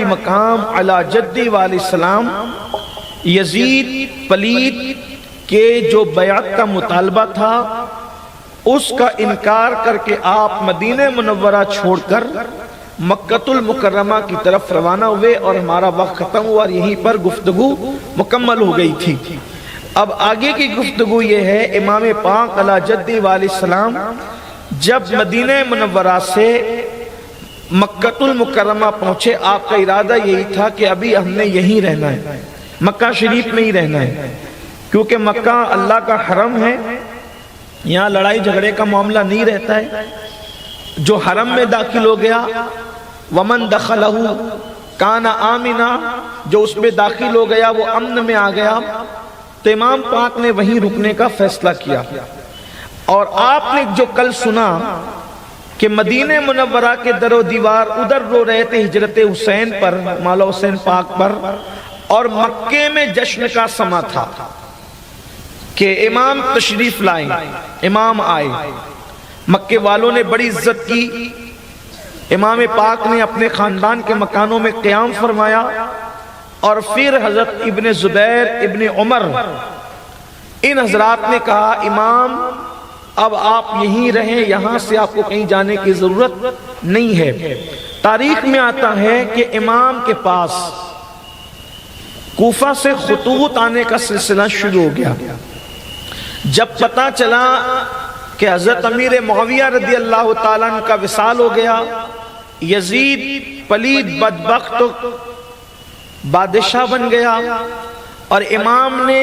مقام علی جدی علیہ السلام یزید پلید کے جو بیعت کا مطالبہ تھا اس کا انکار کر کے آپ مدینہ منورہ چھوڑ کر مکۃ المکرمہ کی طرف روانہ ہوئے اور ہمارا وقت ختم ہوا اور یہیں پر گفتگو مکمل ہو گئی تھی۔ اب آگے کی گفتگو یہ ہے، امام پاک علی جدی علیہ السلام جب مدینہ منورہ سے مکۃ المکرمہ پہنچے، آپ کا ارادہ یہی تھا کہ ابھی ہم نے یہیں رہنا ہے، مکہ شریف میں ہی رہنا ہے، کیونکہ مکہ اللہ کا حرم ہے، یہاں لڑائی جھگڑے کا معاملہ نہیں رہتا ہے۔ جو حرم میں داخل ہو گیا ومن دخلہ کان آمنا، جو اس میں داخل ہو گیا وہ امن میں آ گیا۔ تو امام پاک نے وہیں رکنے کا فیصلہ کیا، اور آپ نے جو کل سنا کہ مدینہ منورہ کے در و دیوار ادھر رو رہے تھے ہجرت حسین پر، مولا حسین پاک پر، اور مکے میں جشن کا سما تھا کہ امام تشریف لائیں، امام آئے، مکے والوں نے بڑی عزت کی، امام پاک نے اپنے خاندان کے مکانوں میں قیام فرمایا، اور پھر حضرت ابن زبیر ابن عمر ان حضرات نے کہا امام اب آپ یہیں رہیں، یہاں سے آپ کو کہیں جانے کی ضرورت نہیں ہے۔ تاریخ میں آتا ہے کہ امام کے پاس کوفہ سے خطوط آنے کا سلسلہ شروع ہو گیا۔ جب پتہ چلا کہ حضرت امیر معاویہ رضی اللہ تعالیٰ عنہ کا وصال ہو گیا، یزید پلید بدبخت بادشاہ بن گیا، اور امام نے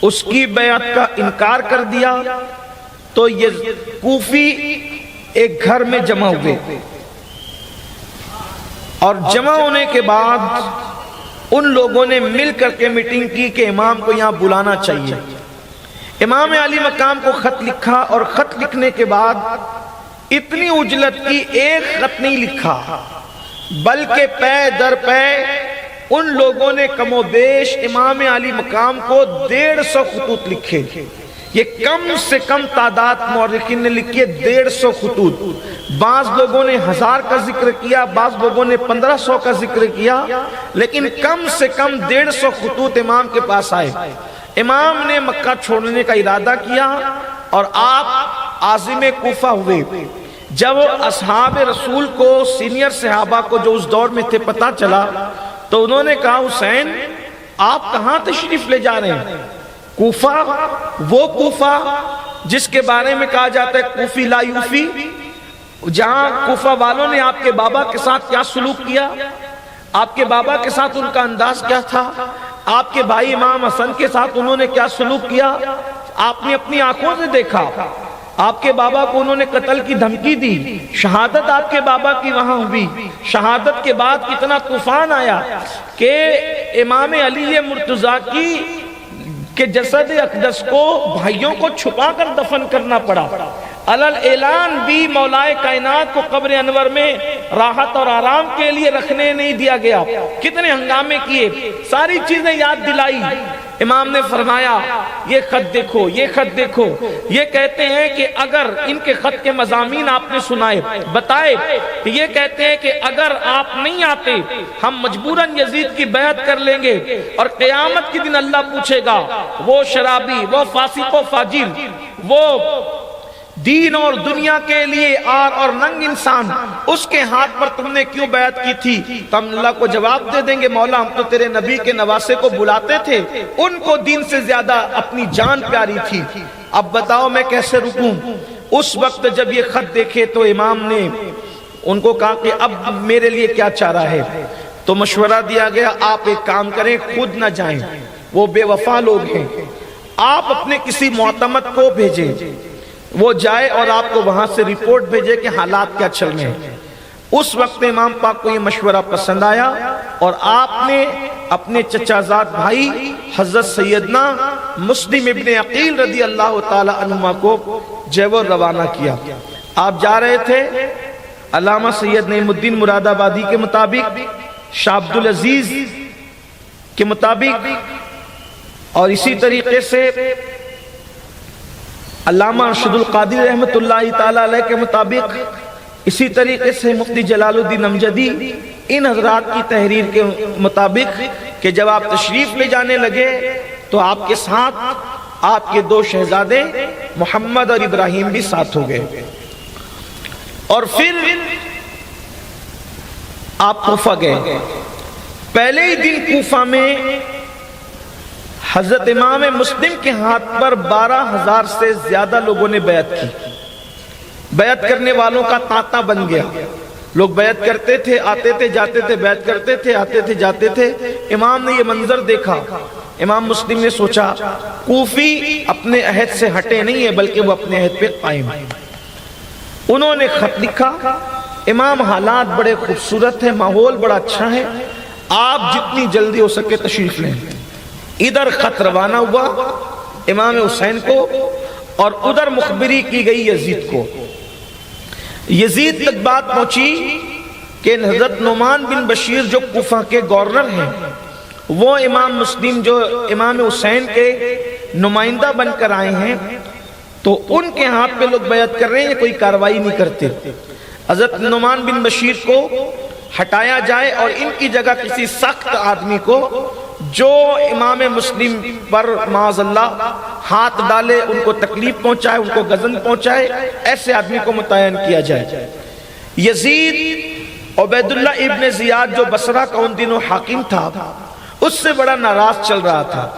اس کی بیعت کا انکار کر دیا، تو یہ کوفی ایک گھر میں جمع ہوئے، اور جمع ہونے کے بعد ان لوگوں نے مل کر کے میٹنگ کی کہ امام کو یہاں بلانا چاہیے۔ امام علی مقام کو خط لکھا، اور خط لکھنے کے بعد اتنی عجلت کی، ایک خط نہیں لکھا بلکہ پے در پے ان لوگوں نے کم و بیش امام علی مقام کو 150 خطوط لکھے۔ یہ کم سے کم تعداد مورخین نے لکھی ہے 150 خطوط۔ بعض لوگوں نے 1000 کا ذکر کیا، بعض لوگوں نے 1500 کا ذکر کیا، لیکن کم سے کم 150 خطوط امام کے پاس آئے۔ امام نے مکہ چھوڑنے کا ارادہ کیا، اور آپ عازم کوفہ ہوئے۔ جب اصحاب رسول کو، سینئر صحابہ کو جو اس دور میں تھے، پتہ چلا، تو انہوں نے کہا حسین آپ کہاں تشریف لے جا رہے ہیں؟ کوفہ، وہ کوفہ جس کے بارے میں کہا جاتا ہے کوفی لا یوفی، جہاں کوفہ والوں نے آپ کے بابا کے ساتھ کیا سلوک کیا، آپ کے بابا کے ساتھ ان کا انداز کیا تھا، آپ کے بھائی امام حسن کے ساتھ انہوں نے کیا سلوک کیا، آپ نے اپنی آنکھوں سے دیکھا۔ آپ کے بابا کو انہوں نے قتل کی دھمکی دی، شہادت آپ کے بابا کی وہاں ہوئی۔ شہادت کے بعد کتنا طوفان آیا کہ امام علی مرتضیٰ کے جسد اقدس کو بھائیوں کو چھپا کر دفن کرنا پڑا۔ علل اعلان بھی مولائے کائنات کو قبر انور میں راحت اور آرام کے لیے رکھنے نہیں دیا گیا۔ کتنے ہنگامے کیے، ساری چیزیں یاد دلائی۔ امام نے فرمایا یہ خط دیکھو، یہ خط دیکھو۔ یہ کہتے ہیں کہ اگر ان کے خط کے مضامین آپ نے سنائے، بتائے، کہ یہ کہتے ہیں کہ اگر آپ نہیں آتے ہم مجبوراً یزید کی بیعت کر لیں گے، اور قیامت کے دن اللہ پوچھے گا وہ شرابی، وہ فاسق و فاجر، وہ دین اور دنیا کے لیے آر اور ننگ انسان، اس کے ہاتھ پر تم نے کیوں بیعت کی تھی؟ تو ہم اللہ کو جواب دے دیں گے مولا ہم تو تیرے نبی کے نواسے کو بلاتے تھے، ان کو دین سے زیادہ اپنی جان پیاری تھی، اب بتاؤ میں کیسے رکوں؟ اس وقت جب یہ خط دیکھے تو امام نے ان کو کہا کہ اب میرے لیے کیا چارہ ہے؟ تو مشورہ دیا گیا آپ ایک کام کریں، خود نہ جائیں، وہ بے وفا لوگ ہیں، آپ اپنے کسی معتمد کو بھیجیں، وہ جائے اور آپ کو وہاں سے رپورٹ بھیجے کہ حالات کیا چل رہے ہیں۔ اس وقت امام پاک کو یہ مشورہ پسند آیا، اور آپ نے اپنے چچا زاد بھائی حضرت سیدنا مسلم ابن عقیل رضی اللہ تعالی عنہما کو جیور روانہ کیا۔ آپ جا رہے تھے علامہ سید نعیم الدین مراد آبادی کے مطابق، شاہ عبدالعزیز کے مطابق، اور اسی طریقے سے علامہ ارشد القادری رحمت اللہ تعالی علیہ کے مطابق، اسی طریقے سے مفتی جلال الدین امجدی ان حضرات کی تحریر کے مطابق کہ جب آپ تشریف لے جانے لگے تو آپ کے ساتھ آپ کے 2 شہزادے محمد اور ابراہیم بھی ساتھ ہو گئے، اور پھر آپ کوفہ گئے۔ پہلے ہی دن کوفہ میں حضرت امام مسلم کے ہاتھ پر 12,000 سے زیادہ لوگوں نے بیعت کی۔ بیعت کرنے والوں کا تانتا بن گیا، لوگ بیعت کرتے تھے، آتے تھے جاتے تھے، بیعت کرتے تھے، آتے تھے جاتے تھے۔ امام نے یہ منظر دیکھا، امام مسلم نے سوچا کوفی اپنے عہد سے ہٹے نہیں ہے بلکہ وہ اپنے عہد پہ قائم ہے۔ انہوں نے خط لکھا، امام حالات بڑے خوبصورت ہیں، ماحول بڑا اچھا ہے، آپ جتنی جلدی ہو سکے تشریف لیں۔ ادھر خط روانہ ہوا امام حسین کو اور ادھر مخبری کی گئی یزید کو۔ یزید تک بات پہنچی کہ حضرت نعمان بن بشیر جو کوفہ کے گورنر ہیں وہ امام مسلم جو امام حسین کے نمائندہ بن کر آئے ہیں تو ان کے ہاتھ پہ لوگ بیعت کر رہے ہیں، کوئی کاروائی نہیں کرتے۔ حضرت نعمان بن بشیر کو ہٹایا جائے اور ان کی جگہ کسی سخت آدمی کو جو امام مسلم پر معاذ اللہ ہاتھ ڈالے، ان کو تکلیف پہنچائے، ان کو گزن پہنچائے، ایسے آدمی کو متعین کیا جائے۔ یزید عبید اللہ ابن زیاد جو بصرہ کا ان دنوں حاکم تھا اس سے بڑا ناراض چل رہا تھا۔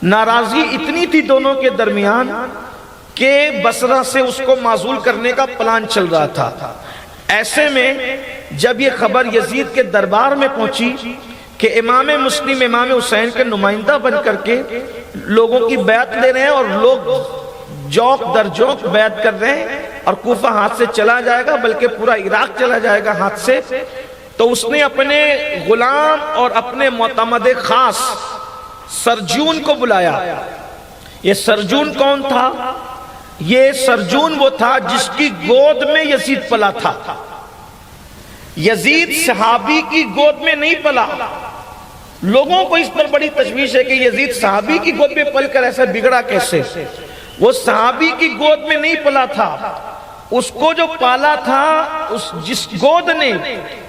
ناراضگی اتنی تھی دونوں کے درمیان کہ بصرہ سے اس کو معزول کرنے کا پلان چل رہا تھا۔ ایسے میں جب یہ خبر یزید کے دربار میں پہنچی کہ امام مسلم امام حسین کے نمائندہ بن کر کے لوگوں کی بیعت لے رہے ہیں اور لوگ جوک در جوک بیعت کر رہے ہیں اور کوفہ ہاتھ سے چلا جائے گا بلکہ پورا عراق چلا جائے گا ہاتھ سے، تو اس نے اپنے غلام اور اپنے معتمد خاص سرجون کو بلایا۔ یہ سرجون کون تھا؟ یہ سرجون وہ تھا جس کی گود میں یزید پلا تھا۔ یزید صحابی کی گود میں نہیں پلا۔ لوگوں کو اس پر بڑی تشویش ہے کہ یزید صحابی کی گود میں پل کر ایسا بگڑا کیسے؟ وہ صحابی کی گود میں نہیں پلا تھا، اس کو جو پالا تھا جس گود نے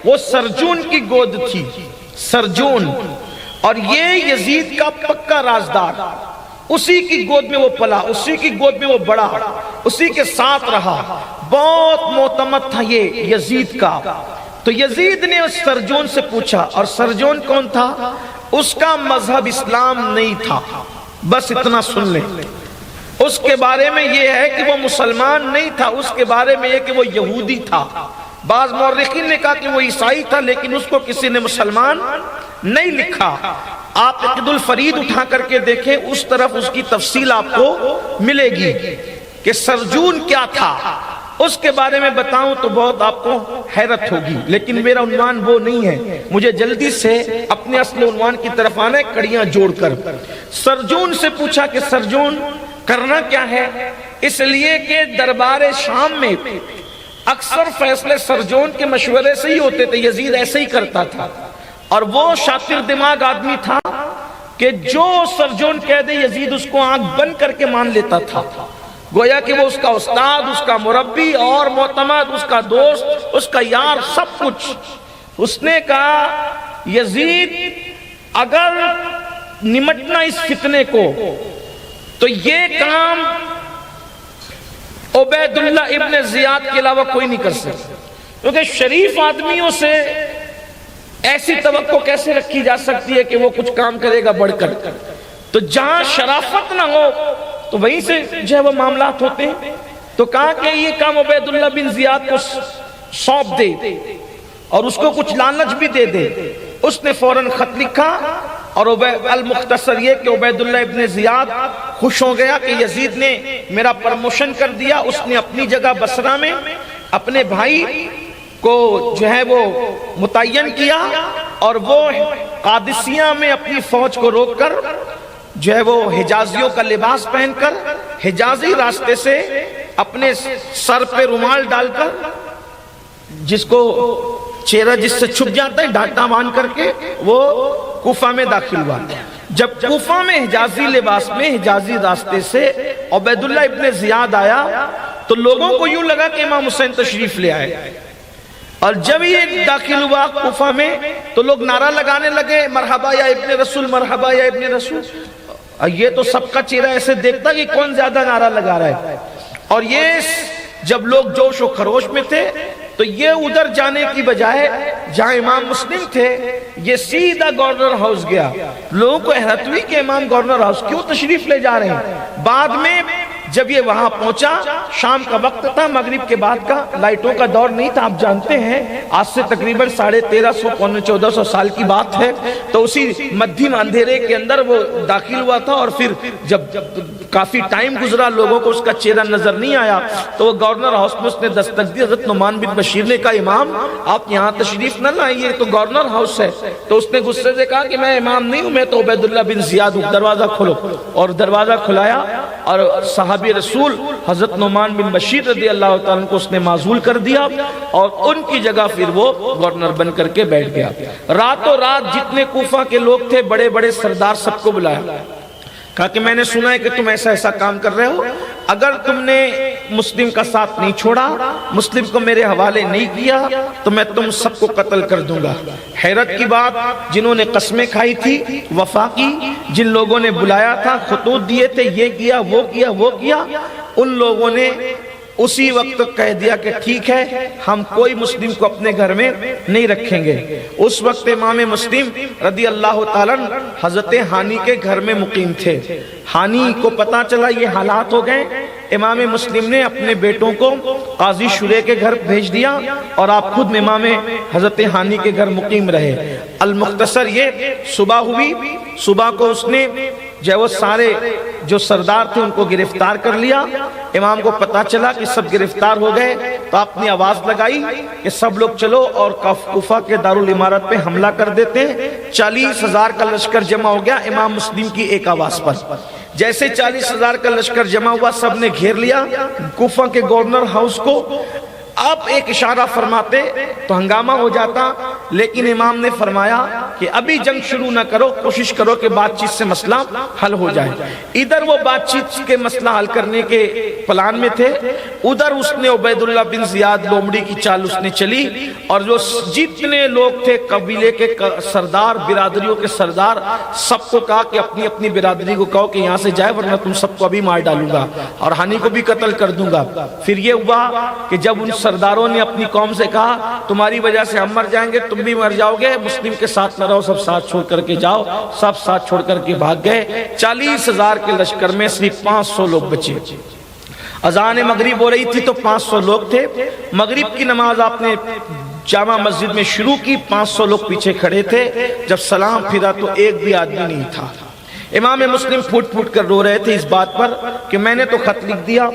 وہ سرجون کی گود تھی، سرجون، اور یہ یزید کا پکا رازدار، اسی کی گود میں وہ پلا، اسی کی گود میں وہ بڑا، اسی کے ساتھ رہا، بہت معتمد تھا یہ یزید کا۔ تو یزید نے اس سرجون سے پوچھا، اور سرجون کون تھا؟ اس کا مذہب اسلام نہیں تھا، بس اتنا سن لیں۔ اس کے بارے میں یہ ہے کہ وہ مسلمان نہیں تھا، اس کے بارے میں یہ کہ وہ یہودی تھا۔ بعض مورخین نے کہا کہ وہ عیسائی تھا لیکن اس کو کسی نے مسلمان نہیں لکھا۔ آپ عقد الفرید اٹھا کر کے دیکھیں، اس طرف اس کی تفصیل آپ کو ملے گی کہ سرجون کیا تھا۔ اس کے بارے میں بتاؤں تو بہت آپ کو حیرت ہوگی، لیکن میرا عنوان وہ نہیں ہے، مجھے جلدی سے اپنے اصل عنوان کی طرف آنا ہے کڑیاں جوڑ کر۔ سرجون سے پوچھا کہ سرجون کرنا کیا ہے؟ اس لیے کہ دربار شام میں اکثر فیصلے سرجون کے مشورے سے ہی ہوتے تھے، یزید ایسے ہی کرتا تھا، اور وہ شاطر دماغ آدمی تھا کہ جو سرجون کہہ دے یزید اس کو آنکھ بند کر کے مان لیتا تھا، گویا کہ وہ اس کا استاد، اس کا مربی اور معتمد، اس کا دوست، اس کا یار، سب کچھ۔ اس نے کہا یزید اگر نمٹنا اس فتنے کو تو یہ کام عبید اللہ ابن زیاد کے علاوہ کوئی نہیں کر سکتا، کیونکہ شریف آدمیوں سے ایسی توقع کیسے رکھی جا سکتی ہے کہ وہ کچھ کام کرے گا بڑھ کر؟ تو جہاں شرافت نہ ہو تو وہیں سے جو ہے وہ معاملات ہوتے ہیں۔ تو کہا کہ یہ کام عبید اللہ بن زیاد کو سونپ دے اور اس کو کچھ لالچ بھی دے دے۔ اس نے فوراً خط لکھا، اور المختصر یہ کہ عبید اللہ ابن زیاد خوش ہو گیا کہ یزید نے میرا پرموشن کر دیا۔ اس نے اپنی جگہ بصرہ میں اپنے بھائی کو جو ہے وہ متعین کیا، اور وہ قادسیہ میں اپنی فوج کو روک کر جو ہے وہ حجازیوں کا لباس پہن کر حجازی راستے سے اپنے سر پہ رومال ڈال کر، جس کو چہرہ جس سے چھپ جاتا ہے ڈانٹا باندھ کر کے، وہ کوفہ میں داخل ہوا۔ جب کوفہ میں حجازی لباس میں حجازی راستے سے عبید اللہ ابن زیاد آیا تو لوگوں کو یوں لگا کہ امام حسین تشریف لے آئے، اور جب یہ داخل ہوا کوفہ میں تو لوگ نعرہ لگانے لگے مرحبا یا ابن رسول، مرحبا یا ابن رسول. یہ تو سب کا چہرہ ایسے دیکھتا کہ کون زیادہ نعرہ لگا رہا ہے. اور یہ جب لوگ جوش و خروش میں تھے تو یہ ادھر جانے کی بجائے جہاں امام مسلم تھے یہ سیدھا گورنر ہاؤس گیا. لوگوں کو حیرت ہوئی کہ امام گورنر ہاؤس کیوں تشریف لے جا رہے ہیں. بعد میں جب یہ وہاں پہنچا، شام کا وقت تھا، مغرب کے بعد کا، لائٹوں کا دور نہیں تھا. آپ جانتے ہیں آج سے تقریباً 1350 پونے 1400 سال کی بات ہے. تو اسی مدھیم اندھیرے کے اندر وہ داخل ہوا تھا. اور پھر جب کافی ٹائم گزرا لوگوں کو اس کا چہرہ نظر نہیں آیا تو وہ گورنر ہاؤس میں اس نے دستک دی. حضرت نعمان بن بشیر نے کہا امام آپ یہاں تشریف نہ لائیے، تو گورنر ہاؤس ہے. تو اس نے غصے سے کہا کہ میں امام نہیں ہوں، میں تو عبید اللہ بن زیاد ہوں، دروازہ کھولو. اور دروازہ کھلایا اور صحابی رسول حضرت نعمان بن بشیر رضی اللہ تعالیٰ عنہ کو اس نے معزول کر دیا اور ان کی جگہ پھر وہ گورنر بن کر کے بیٹھ گیا. راتوں رات جتنے کوفہ کے لوگ تھے، بڑے بڑے سردار، سب کو بلایا. کہا کہ میں نے سنا ہے کہ تم ایسا ایسا کام کر رہے ہو، اگر تم نے مسلم کا ساتھ نہیں چھوڑا، مسلم کو میرے حوالے نہیں کیا تو میں تم سب کو قتل کر دوں گا. حیرت کی بات، جنہوں نے قسمیں کھائی تھی، وفا کی، جن لوگوں نے بلایا تھا، خطوط دیے تھے، یہ کیا وہ کیا وہ کیا، ان لوگوں نے اسی وقت کہہ دیا کہ ٹھیک ہے ہم کوئی مسلم کو اپنے گھر میں نہیں رکھیں گے. اس وقت امام مسلم رضی اللہ تعالیٰ حضرت ہانی کے گھر میں مقیم تھے. ہانی کو پتا چلا یہ حالات ہو گئے. امام مسلم نے اپنے بیٹوں کو قاضی شریح کے گھر بھیج دیا اور آپ خود امام حضرت ہانی کے گھر مقیم رہے. المختصر یہ صبح ہوئی، صبح کو اس نے وہ سارے جو سردار تھے ان کو گرفتار کر لیا. امام کو پتا چلا کہ سب گرفتار ہو گئے تو آپ نے آواز لگائی کہ سب لوگ چلو اور کوفہ کے دارالامارت پہ حملہ کر دیتے. 40,000 کا لشکر جمع ہو گیا امام مسلم کی ایک آواز پر. جیسے 40,000 کا لشکر جمع ہوا، سب نے گھیر لیا کوفہ کے گورنر ہاؤس کو. آپ ایک اشارہ فرماتے تو ہنگامہ ہو جاتا، لیکن امام نے فرمایا کہ ابھی جنگ شروع نہ کرو، کوشش کرو کہ بات چیت سے مسئلہ حل ہو جائے. ادھر وہ بات چیت کے مسئلہ حل کرنے کے پلان میں تھے، ادھر اس نے عبید اللہ بن زیاد لومڑی کی چال اس نے چلی اور جو جتنے لوگ تھے قبیلے کے سردار، برادریوں کے سردار، سب کو کہا کہ اپنی اپنی برادری کو کہو کہ یہاں سے جائے ورنہ تم سب کو ابھی مار ڈالوں گا اور ہانی کو بھی قتل کر دوں گا. پھر یہ ہوا کہ جب ان سرداروں نے اپنی قوم سے کہا تمہاری وجہ سے ہم مر جائیں گے، تم بھی مر جاؤ گے، مسلم کے ساتھ نہ رہو، سب ساتھ چھوڑ کر کے جاؤ. سب ساتھ چھوڑ کر کے بھاگ گئے. 40,000 کے لشکر میں صرف 500 لوگ بچے. اذان مغرب ہو رہی تھی تو 500 لوگ تھے. مغرب کی نماز آپ نے جامع مسجد میں شروع کی، 500 لوگ پیچھے کھڑے تھے. جب سلام پھرا تو ایک بھی آدمی نہیں تھا. امام مسلم پھوٹ پھوٹ کر رو رہے تھے اس بات پر کہ میں نے تو خط لکھ دیا،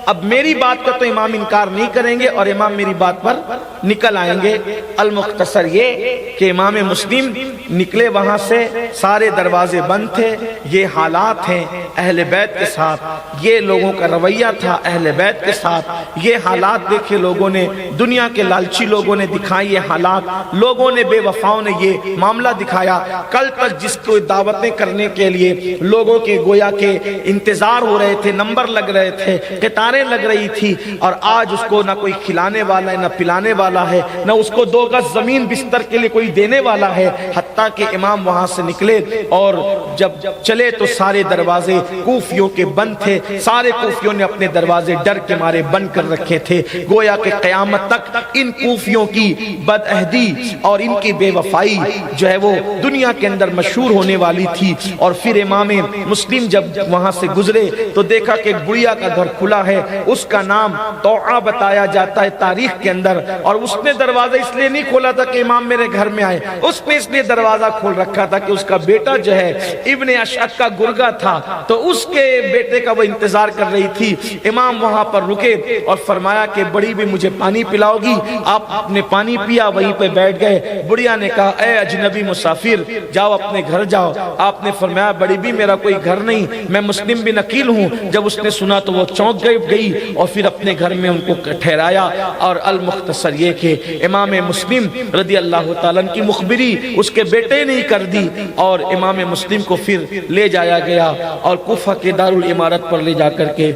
اب میری بات کا تو امام انکار نہیں کریں گے اور امام میری بات پر نکل آئیں گے. المختصر یہ کہ امام مسلم نکلے وہاں سے، سارے دروازے بند تھے. یہ حالات ہیں اہل بیت کے ساتھ، یہ لوگوں کا رویہ تھا اہل بیت کے ساتھ. یہ حالات دیکھے لوگوں نے، دنیا کے لالچی لوگوں نے دکھائی یہ حالات، لوگوں نے بے وفاؤں نے یہ معاملہ دکھایا. کل تک جس کو دعوتیں کرنے کے لیے لوگوں کے گویا کے انتظار ہو رہے تھے، نمبر لگ رہے تھے، قطاریں لگ رہی تھی، اور آج اس کو نہ کوئی کھلانے والا ہے، نہ پلانے والا ہے، نہ اس کو 2 گز زمین بستر کے لیے کوئی دینے والا ہے. حتیٰ کہ امام وہاں سے نکلے اور جب چلے تو سارے دروازے کوفیوں کے بند تھے. سارے کوفیوں نے اپنے دروازے ڈر کے مارے بند کر رکھے تھے. گویا کہ قیامت تک ان کوفیوں کی بدعہدی اور ان کی بے وفائی جو ہے وہ دنیا کے اندر مشہور ہونے والی تھی. اور پھر امام مسلم جب وہاں سے گزرے تو دیکھا کہ ایک گڑیا کا گھر کھلا ہے، اس کا نام توعہ بتایا جاتا ہے تاریخ کے اندر. اور اس نے دروازہ اس لیے نہیں کھولا تھا کہ امام میرے گھر میں آئے، اس نے اس لیے دروازہ کھول رکھا تھا کہ اس کا بیٹا جو ہے ابن اشعث کا گرگا تھا، تو اس کے بیٹے کا وہ انتظار کر رہی تھی. امام وہاں پر رکے اور فرمایا کہ بڑی بھی مجھے پانی پلاؤ گی؟ آپ نے پانی پیا، وہیں پہ بیٹھ گئے. بڑھیا نے کہا اے اجنبی مسافر جاؤ اپنے گھر جاؤ. آپ نے فرمایا بڑی بھی میرا کوئی گھر نہیں، میں مسلم بن عقیل ہوں. جب اس نے سنا تو وہ چونک گئی اور پھر اپنے گھر میں ان کو ٹھہرایا. اور المختصر یہ کہ امام مسلم رضی اللہ تعالیٰ کی مخبری اس کے بیٹے نے کر دی اور امام مسلم کو پھر لے جایا گیا اور کوفہ کے دارالامارت پر لے جا کر کے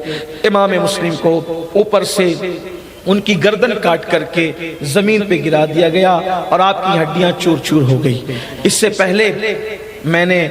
امام مسلم کو اوپر سے ان کی گردن کاٹ کر کے زمین پہ گرا دیا گیا اور آپ کی ہڈیاں چور چور ہو گئی۔ اس سے پہلے میں نے